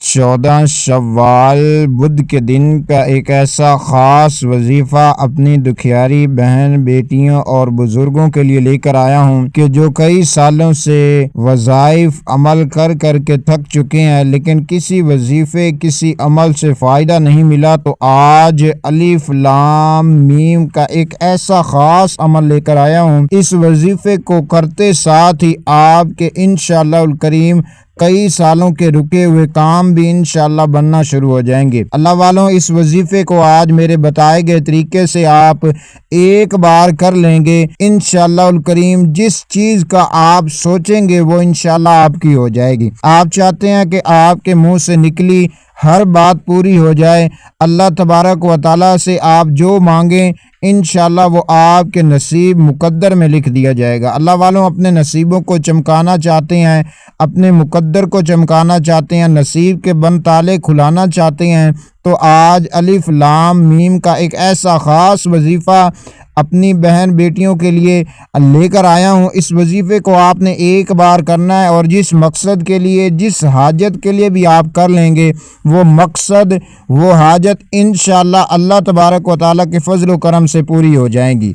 14 شوال بدھ کے دن کا ایک ایسا خاص وظیفہ اپنی دکھیاری بہن بیٹیوں اور بزرگوں کے لیے لے کر آیا ہوں کہ جو کئی سالوں سے وظائف عمل کر کر کے تھک چکے ہیں لیکن کسی وظیفے کسی عمل سے فائدہ نہیں ملا۔ تو آج الف لام میم کا ایک ایسا خاص عمل لے کر آیا ہوں۔ اس وظیفے کو کرتے ساتھ ہی آپ کے انشاءاللہ الکریم کئی سالوں کے رکے ہوئے کام بھی انشاءاللہ بننا شروع ہو جائیں گے۔ اللہ والوں، اس وظیفے کو آج میرے بتائے گئے طریقے سے آپ ایک بار کر لیں گے، انشاءاللہ الکریم جس چیز کا آپ سوچیں گے وہ انشاءاللہ آپ کی ہو جائے گی۔ آپ چاہتے ہیں کہ آپ کے منہ سے نکلی ہر بات پوری ہو جائے، اللہ تبارک و تعالیٰ سے آپ جو مانگیں انشاءاللہ وہ آپ کے نصیب مقدر میں لکھ دیا جائے گا۔ اللہ والوں، اپنے نصیبوں کو چمکانا چاہتے ہیں، اپنے مقدر کو چمکانا چاہتے ہیں، نصیب کے بند تالے کھلانا چاہتے ہیں، تو آج الف لام میم کا ایک ایسا خاص وظیفہ اپنی بہن بیٹیوں کے لیے لے کر آیا ہوں۔ اس وظیفے کو آپ نے ایک بار کرنا ہے اور جس مقصد کے لیے جس حاجت کے لیے بھی آپ کر لیں گے وہ مقصد وہ حاجت انشاءاللہ اللہ تبارک و تعالیٰ کے فضل و کرم سے پوری ہو جائیں گی۔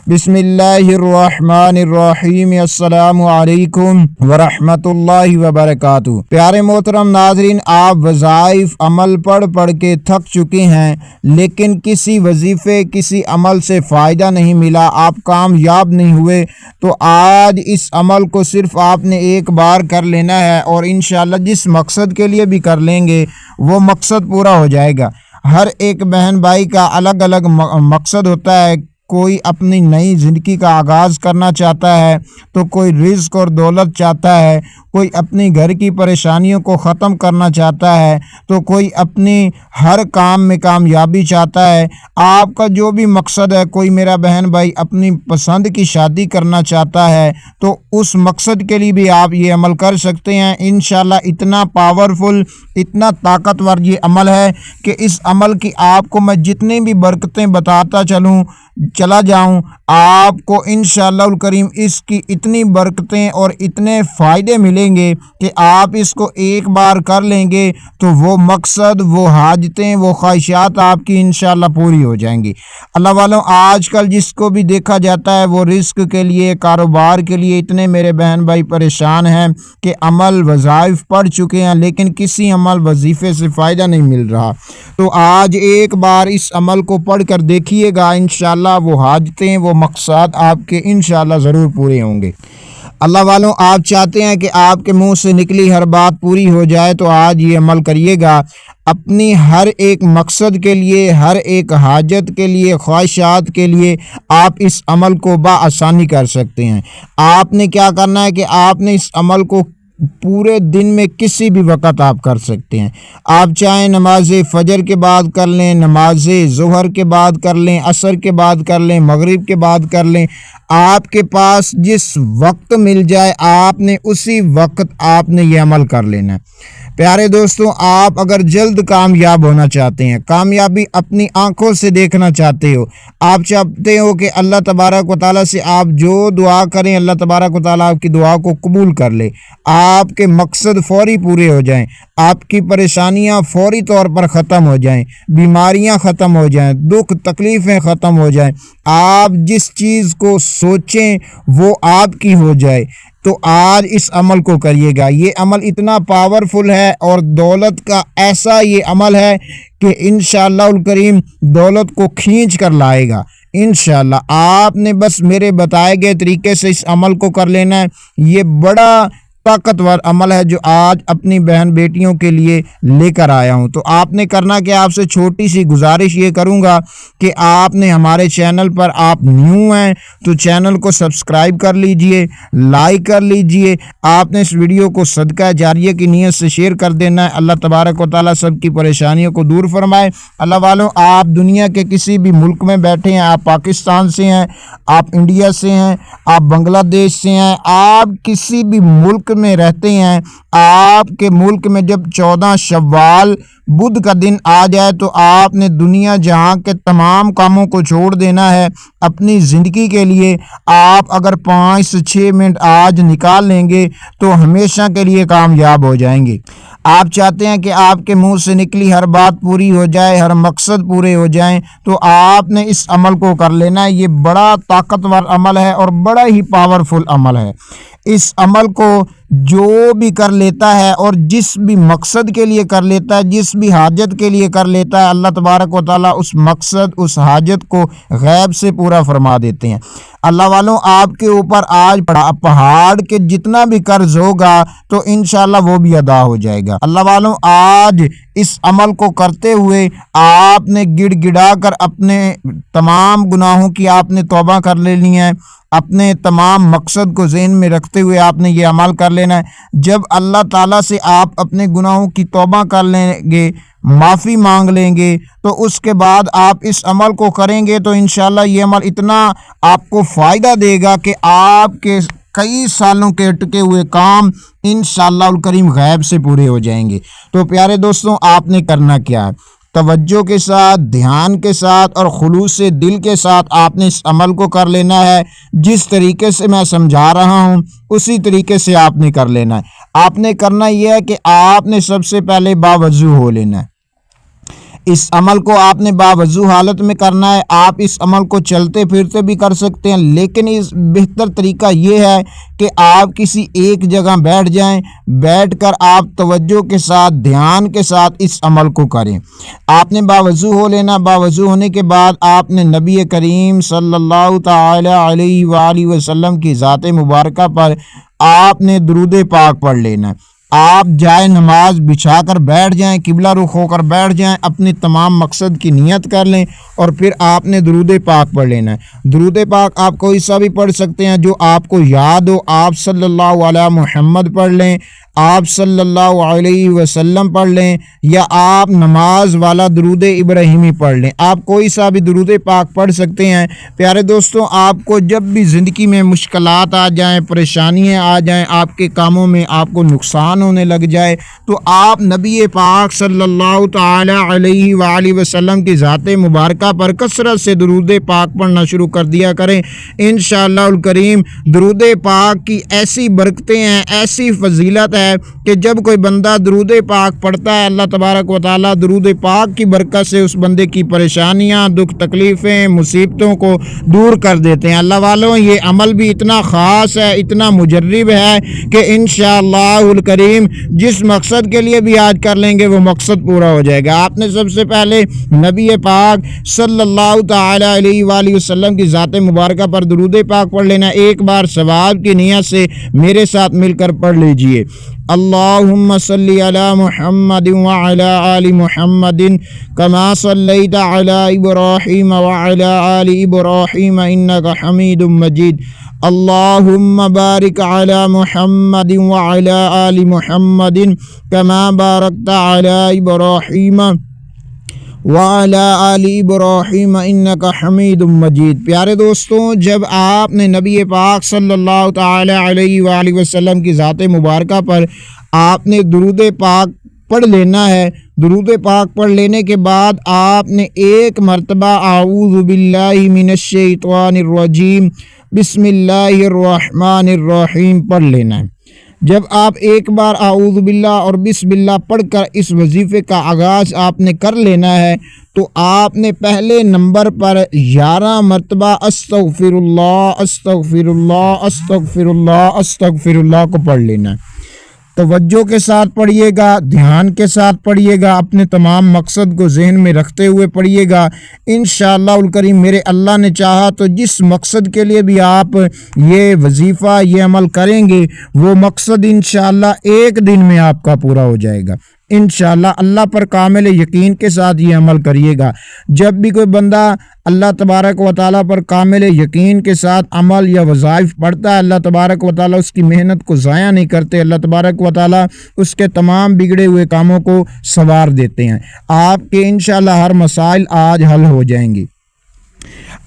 بسم اللہ الرحمن الرحیم۔ السلام علیکم ورحمۃ اللہ وبرکاتہ۔ پیارے محترم ناظرین، آپ وظائف عمل پڑھ پڑھ کے تھک چکے ہیں لیکن کسی وظیفے کسی عمل سے فائدہ نہیں ملا، آپ کامیاب نہیں ہوئے، تو آج اس عمل کو صرف آپ نے ایک بار کر لینا ہے اور انشاءاللہ جس مقصد کے لیے بھی کر لیں گے وہ مقصد پورا ہو جائے گا۔ ہر ایک بہن بھائی کا الگ الگ مقصد ہوتا ہے۔ کوئی اپنی نئی زندگی کا آغاز کرنا چاہتا ہے تو کوئی رزق اور دولت چاہتا ہے، کوئی اپنی گھر کی پریشانیوں کو ختم کرنا چاہتا ہے تو کوئی اپنی ہر کام میں کامیابی چاہتا ہے۔ آپ کا جو بھی مقصد ہے، کوئی میرا بہن بھائی اپنی پسند کی شادی کرنا چاہتا ہے تو اس مقصد کے لیے بھی آپ یہ عمل کر سکتے ہیں۔ انشاءاللہ اتنا پاورفل، اتنا طاقتور یہ عمل ہے کہ اس عمل کی آپ کو میں جتنی بھی برکتیں بتاتا چلا جاؤں، آپ کو انشاءاللہ الکریم اس کی اتنی برکتیں اور اتنے فائدے ملیں گے کہ آپ اس کو ایک بار کر لیں گے تو وہ مقصد وہ حاجتیں وہ خواہشات آپ کی انشاءاللہ پوری ہو جائیں گی۔ اللہ والوں، آج کل جس کو بھی دیکھا جاتا ہے وہ رزق کے لیے کاروبار کے لیے اتنے میرے بہن بھائی پریشان ہیں کہ عمل وظائف پڑھ چکے ہیں لیکن کسی عمل وظیفے سے فائدہ نہیں مل رہا۔ تو آج ایک بار اس عمل کو پڑھ کر دیکھیے گا، انشاءاللہ وہ حاجتیں وہ مقصد آپ کے انشاءاللہ ضرور پورے ہوں گے۔ اللہ والوں، آپ چاہتے ہیں کہ آپ کے منہ سے نکلی ہر بات پوری ہو جائے تو آج یہ عمل کریے گا۔ اپنی ہر ایک مقصد کے لیے، ہر ایک حاجت کے لیے، خواہشات کے لیے آپ اس عمل کو بآسانی کر سکتے ہیں۔ آپ نے کیا کرنا ہے کہ آپ نے اس عمل کو پورے دن میں کسی بھی وقت آپ کر سکتے ہیں۔ آپ چاہیں نماز فجر کے بعد کر لیں، نماز ظہر کے بعد کر لیں، عصر کے بعد کر لیں، مغرب کے بعد کر لیں، آپ کے پاس جس وقت مل جائے آپ نے اسی وقت آپ نے یہ عمل کر لینا ہے۔ پیارے دوستوں، آپ اگر جلد کامیاب ہونا چاہتے ہیں، کامیابی اپنی آنکھوں سے دیکھنا چاہتے ہو، آپ چاہتے ہو کہ اللہ تبارک و تعالیٰ سے آپ جو دعا کریں اللہ تبارک و تعالیٰ آپ کی دعا کو قبول کر لے، آپ کے مقصد فوری پورے ہو جائیں، آپ کی پریشانیاں فوری طور پر ختم ہو جائیں، بیماریاں ختم ہو جائیں، دکھ تکلیفیں ختم ہو جائیں، آپ جس چیز کو سوچیں وہ آپ کی ہو جائے، تو آج اس عمل کو کریے گا۔ یہ عمل اتنا پاورفل ہے اور دولت کا ایسا یہ عمل ہے کہ انشاءاللہ الکریم دولت کو کھینچ کر لائے گا۔ انشاءاللہ آپ نے بس میرے بتائے گئے طریقے سے اس عمل کو کر لینا ہے۔ یہ بڑا طاقتور عمل ہے جو آج اپنی بہن بیٹیوں کے لیے لے کر آیا ہوں۔ تو آپ نے کرنا کہ آپ سے چھوٹی سی گزارش یہ کروں گا کہ آپ نے ہمارے چینل پر آپ نیو ہیں تو چینل کو سبسکرائب کر لیجئے، لائک کر لیجئے، آپ نے اس ویڈیو کو صدقہ جاریہ کی نیت سے شیئر کر دینا ہے۔ اللہ تبارک و تعالیٰ سب کی پریشانیوں کو دور فرمائے۔ اللہ والوں، آپ دنیا کے کسی بھی ملک میں بیٹھے ہیں، آپ پاکستان سے ہیں، آپ انڈیا سے ہیں، آپ بنگلہ دیش سے ہیں، آپ کسی بھی ملک میں رہتے ہیں، آپ کے ملک میں جب 14 شوال بدھ کا دن آ جائے تو آپ نے دنیا جہاں کے تمام کاموں کو چھوڑ دینا ہے اپنی زندگی کے لیے۔ آپ اگر 5 سے 6 منٹ آج نکال لیں گے تو ہمیشہ کے لیے کامیاب ہو جائیں گے۔ آپ چاہتے ہیں کہ آپ کے منہ سے نکلی ہر بات پوری ہو جائے، ہر مقصد پورے ہو جائیں، تو آپ نے اس عمل کو کر لینا ہے۔ یہ بڑا طاقتور عمل ہے اور بڑا ہی پاورفل عمل ہے۔ اس عمل کو جو بھی کر لیتا ہے اور جس بھی مقصد کے لیے کر لیتا ہے، جس بھی حاجت کے لیے کر لیتا ہے، اللہ تبارک و تعالیٰ اس مقصد، اس حاجت کو غیب سے پورا فرما دیتے ہیں۔ اللہ والوں، آپ کے اوپر آج پہاڑ کے جتنا بھی قرض ہوگا تو انشاءاللہ وہ بھی ادا ہو جائے گا۔ اللہ والوں، آج اس عمل کو کرتے ہوئے آپ نے گڑ گڑا کر اپنے تمام گناہوں کی آپ نے توبہ کر لینی ہے۔ اپنے تمام مقصد کو ذہن میں رکھتے ہوئے آپ نے یہ عمل کر لینا ہے۔ جب اللہ تعالیٰ سے آپ اپنے گناہوں کی توبہ کر لیں گے، معافی مانگ لیں گے، تو اس کے بعد آپ اس عمل کو کریں گے تو انشاءاللہ یہ عمل اتنا آپ کو فائدہ دے گا کہ آپ کے کئی سالوں کے اٹکے ہوئے کام انشاءاللہ الکریم غیب سے پورے ہو جائیں گے۔ تو پیارے دوستوں، آپ نے کرنا کیا ہے؟ توجہ کے ساتھ، دھیان کے ساتھ اور خلوص دل کے ساتھ آپ نے اس عمل کو کر لینا ہے۔ جس طریقے سے میں سمجھا رہا ہوں اسی طریقے سے آپ نے کر لینا ہے۔ آپ نے کرنا یہ ہے کہ آپ نے سب سے پہلے باوضو ہو لینا ہے۔ اس عمل کو آپ نے باوضو حالت میں کرنا ہے۔ آپ اس عمل کو چلتے پھرتے بھی کر سکتے ہیں، لیکن اس بہتر طریقہ یہ ہے کہ آپ کسی ایک جگہ بیٹھ جائیں، بیٹھ کر آپ توجہ کے ساتھ، دھیان کے ساتھ اس عمل کو کریں۔ آپ نے باوضو ہو لینا۔ باوضو ہونے کے بعد آپ نے نبی کریم صلی اللہ تعالی علیہ وآلہ وسلم کی ذات مبارکہ پر آپ نے درود پاک پڑھ لینا ہے۔ آپ جائے نماز بچھا کر بیٹھ جائیں، قبلہ رخ ہو کر بیٹھ جائیں، اپنے تمام مقصد کی نیت کر لیں اور پھر آپ نے درود پاک پڑھ لینا ہے۔ درود پاک آپ کوئی سا بھی پڑھ سکتے ہیں جو آپ کو یاد ہو۔ آپ صلی اللہ علیہ محمد پڑھ لیں، آپ صلی اللہ علیہ وسلم پڑھ لیں، یا آپ نماز والا درود ابراہیمی پڑھ لیں۔ آپ کوئی سا بھی درود پاک پڑھ سکتے ہیں۔ پیارے دوستوں، آپ کو جب بھی زندگی میں مشکلات آ جائیں، پریشانیاں آ جائیں، آپ کے کاموں میں آپ کو نقصان ہونے لگ جائے، تو آپ نبی پاک صلی اللہ تعالی علیہ وآلہ وسلم کی ذات مبارکہ پر کثرت سے درود پاک پڑھنا شروع کر دیا کریں۔ انشاءاللہ الکریم درود پاک کی ایسی برکتیں ہیں، ایسی فضیلت ہے کہ جب کوئی بندہ درود پاک پڑھتا ہے، اللہ تبارک و تعالیٰ درود پاک کی برکت سے اس بندے کی پریشانیاں، دکھ تکلیفیں، مصیبتوں کو دور کر دیتے ہیں۔ اللہ والوں، یہ عمل بھی اتنا خاص ہے، اتنا مجرب ہے کہ انشاءاللہ الکریم جس مقصد کے لیے بھی آج کر لیں گے وہ مقصد پورا ہو جائے گا۔ آپ نے سب سے پہلے نبی پاک صلی اللہ تعالی علیہ وآلہ وسلم کی ذات مبارکہ پر درود پاک پڑھ لینا۔ ایک بار ثواب کی نیت سے میرے ساتھ مل کر پڑھ لیجئے۔ اللہم صلی علی محمد وعلی آل محمد کما صلیت علی ابراہیم وعلی آل ابراہیم انکا حمید مجید۔ اللہم بارک علی محمد وعلی آل محمد کما بارکت علی ابراہیم وعلی آل ابراہیم انکا حمید مجید۔ پیارے دوستوں، جب آپ نے نبی پاک صلی اللہ تعالی علیہ وآلہ وسلم کی ذات مبارکہ پر آپ نے درود پاک پڑھ لینا ہے۔ درود پاک پڑھ لینے کے بعد آپ نے ایک مرتبہ اعوذ باللہ من الشیطان الرجیم بسم اللہ الرحمن الرحیم پڑھ لینا ہے۔ جب آپ ایک بار اعوذ باللہ اور بسم اللہ پڑھ کر اس وظیفے کا آغاز آپ نے کر لینا ہے تو آپ نے پہلے نمبر پر 11 مرتبہ استغفر اللہ استغفر اللہ استغفر اللہ استغفر اللہ کو پڑھ لینا ہے۔ توجہ کے ساتھ پڑھیے گا، دھیان کے ساتھ پڑھیے گا، اپنے تمام مقصد کو ذہن میں رکھتے ہوئے پڑھیے گا۔ انشاءاللہ الکریم میرے اللہ نے چاہا تو جس مقصد کے لیے بھی آپ یہ وظیفہ، یہ عمل کریں گے، وہ مقصد انشاءاللہ ایک دن میں آپ کا پورا ہو جائے گا۔ انشاءاللہ اللہ پر کامل یقین کے ساتھ یہ عمل کریے گا۔ جب بھی کوئی بندہ اللہ تبارک و تعالیٰ پر کامل یقین کے ساتھ عمل یا وظائف پڑھتا ہے، اللہ تبارک و تعالیٰ اس کی محنت کو ضائع نہیں کرتے، اللہ تبارک و تعالیٰ اس کے تمام بگڑے ہوئے کاموں کو سنوار دیتے ہیں۔ آپ کے انشاءاللہ ہر مسائل آج حل ہو جائیں گی۔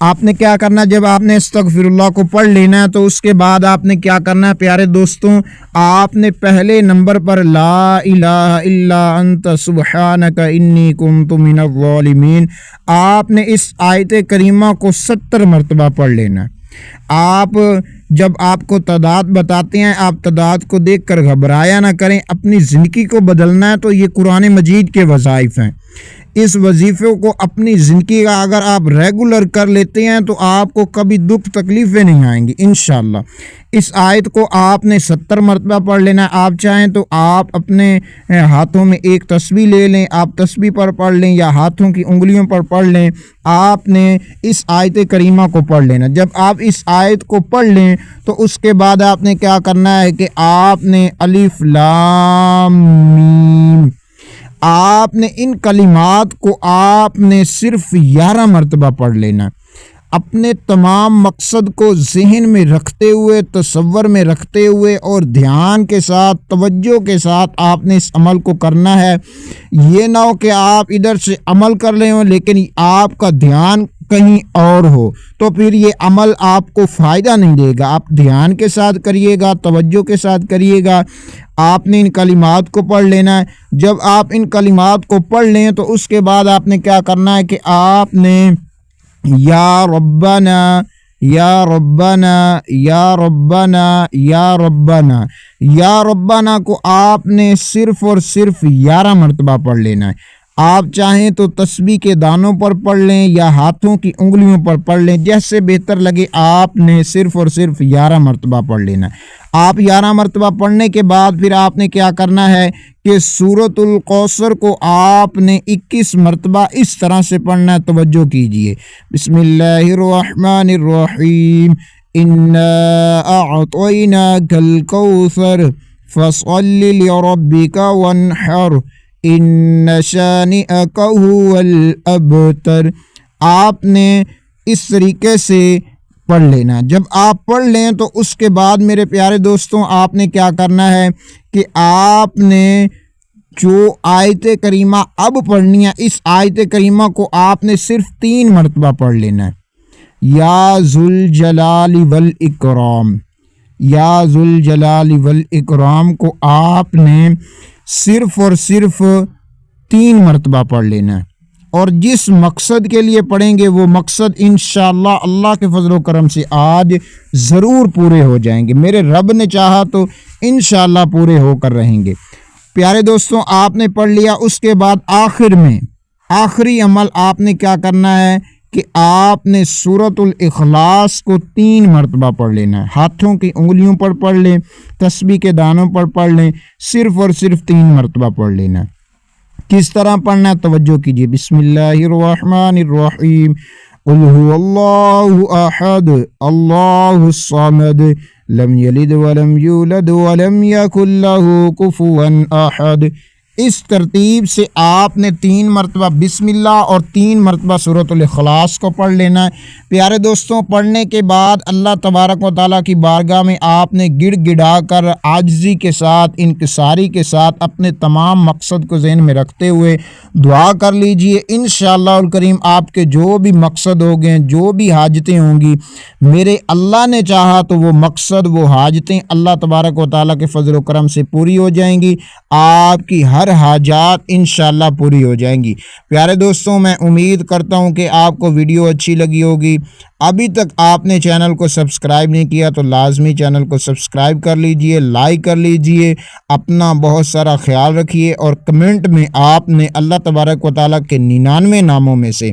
آپ نے کیا کرنا ہے؟ جب آپ نے استغفر اللہ کو پڑھ لینا ہے تو اس کے بعد آپ نے کیا کرنا ہے پیارے دوستوں؟ آپ نے پہلے نمبر پر لا الہ الا انت سبحانک انی کنت من الظالمین، آپ نے اس آیت کریمہ کو 70 مرتبہ پڑھ لینا ہے۔ آپ جب آپ کو تعداد بتاتے ہیں آپ تعداد کو دیکھ کر گھبرایا نہ کریں، اپنی زندگی کو بدلنا ہے تو یہ قرآن مجید کے وظائف ہیں۔ اس وظیفے کو اپنی زندگی کا اگر آپ ریگولر کر لیتے ہیں تو آپ کو کبھی دکھ تکلیفیں نہیں آئیں گی انشاءاللہ۔ اس آیت کو آپ نے 70 مرتبہ پڑھ لینا ہے۔ آپ چاہیں تو آپ اپنے ہاتھوں میں ایک تسبیح لے لیں، آپ تسبیح پر پڑھ لیں یا ہاتھوں کی انگلیوں پر پڑھ لیں، آپ نے اس آیت کریمہ کو پڑھ لینا۔ جب آپ اس آیت کو پڑھ لیں تو اس کے بعد آپ نے کیا کرنا ہے کہ آپ نے الف لام میم، آپ نے ان کلمات کو آپ نے صرف 11 مرتبہ پڑھ لینا۔ اپنے تمام مقصد کو ذہن میں رکھتے ہوئے، تصور میں رکھتے ہوئے اور دھیان کے ساتھ، توجہ کے ساتھ آپ نے اس عمل کو کرنا ہے۔ یہ نہ ہو کہ آپ ادھر سے عمل کر رہے ہوں لیکن آپ کا دھیان کہیں اور ہو، تو پھر یہ عمل آپ کو فائدہ نہیں دے گا۔ آپ دھیان کے ساتھ کریے گا، توجہ کے ساتھ کریے گا۔ آپ نے ان کلمات کو پڑھ لینا ہے۔ جب آپ ان کلمات کو پڑھ لیں تو اس کے بعد آپ نے کیا کرنا ہے کہ آپ نے یا ربنا یا ربنا یا ربنا یا ربنا یا ربنا کو آپ نے صرف اور صرف 11 مرتبہ پڑھ لینا ہے۔ آپ چاہیں تو تسبیح کے دانوں پر پڑھ لیں یا ہاتھوں کی انگلیوں پر پڑھ لیں، جیسے بہتر لگے۔ آپ نے صرف اور صرف 11 مرتبہ پڑھ لینا ہے۔ آپ 11 مرتبہ پڑھنے کے بعد پھر آپ نے کیا کرنا ہے کہ سورۃ الکوثر کو آپ نے 21 مرتبہ اس طرح سے پڑھنا ہے۔ توجہ کیجئے، بسم اللہ الرحمن الرحیم، انا اعطیناک الکوثر فصل لربک وانحر ان شانئک هو الابتر۔ آپ نے اس طریقے سے پڑھ لینا۔ جب آپ پڑھ لیں تو اس کے بعد میرے پیارے دوستوں آپ نے کیا کرنا ہے کہ آپ نے جو آیت کریمہ اب پڑھنی ہے، اس آیت کریمہ کو آپ نے صرف 3 مرتبہ پڑھ لینا ہے۔ یا ذوالجلال والاکرام، یا ذوالجلال والاکرام کو آپ نے صرف اور صرف 3 مرتبہ پڑھ لینا ہے، اور جس مقصد کے لیے پڑھیں گے وہ مقصد انشاءاللہ اللہ کے فضل و کرم سے آج ضرور پورے ہو جائیں گے۔ میرے رب نے چاہا تو انشاءاللہ پورے ہو کر رہیں گے۔ پیارے دوستوں آپ نے پڑھ لیا، اس کے بعد آخر میں آخری عمل آپ نے کیا کرنا ہے کہ آپ نے سورۃ الاخلاص کو 3 مرتبہ پڑھ لینا ہے۔ ہاتھوں کی انگلیوں پر پڑھ لیں، تسبیح کے دانوں پر پڑھ لیں، صرف اور صرف 3 مرتبہ پڑھ لینا ہے۔ کس طرح پڑھنا ہے توجہ کیجیے، بسم اللہ الرحمن الرحیم، قل هو اللہ احد اللہ الصمد لم یلد ولم یولد ولم یکن لہ کفوا احد۔ اس ترتیب سے آپ نے 3 مرتبہ بسم اللہ اور 3 مرتبہ سورۃ الاخلاص کو پڑھ لینا ہے۔ پیارے دوستوں پڑھنے کے بعد اللہ تبارک و تعالیٰ کی بارگاہ میں آپ نے گڑ گڑا کر عاجزی کے ساتھ، انکساری کے ساتھ اپنے تمام مقصد کو ذہن میں رکھتے ہوئے دعا کر لیجئے۔ انشاءاللہ الکریم آپ کے جو بھی مقصد ہوں گے، جو بھی حاجتیں ہوں گی، میرے اللہ نے چاہا تو وہ مقصد، وہ حاجتیں اللہ تبارک و تعالیٰ کے فضل و کرم سے پوری ہو جائیں گی۔ آپ کی ہر حاجات انشاءاللہ پوری ہو جائیں گی۔ پیارے دوستوں میں امید کرتا ہوں کہ آپ کو ویڈیو اچھی لگی ہوگی۔ ابھی تک آپ نے چینل کو سبسکرائب نہیں کیا تو لازمی چینل کو سبسکرائب کر لیجئے، لائک کر لیجئے، اپنا بہت سارا خیال رکھیے، اور کمنٹ میں آپ نے اللہ تبارک و تعالیٰ کے 99 ناموں میں سے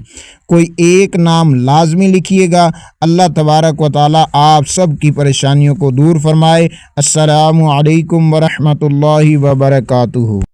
کوئی ایک نام لازمی لکھیے گا۔ اللہ تبارک و تعالیٰ آپ سب کی پریشانیوں کو دور فرمائے۔ السلام علیکم ورحمۃ اللہ وبرکاتہ۔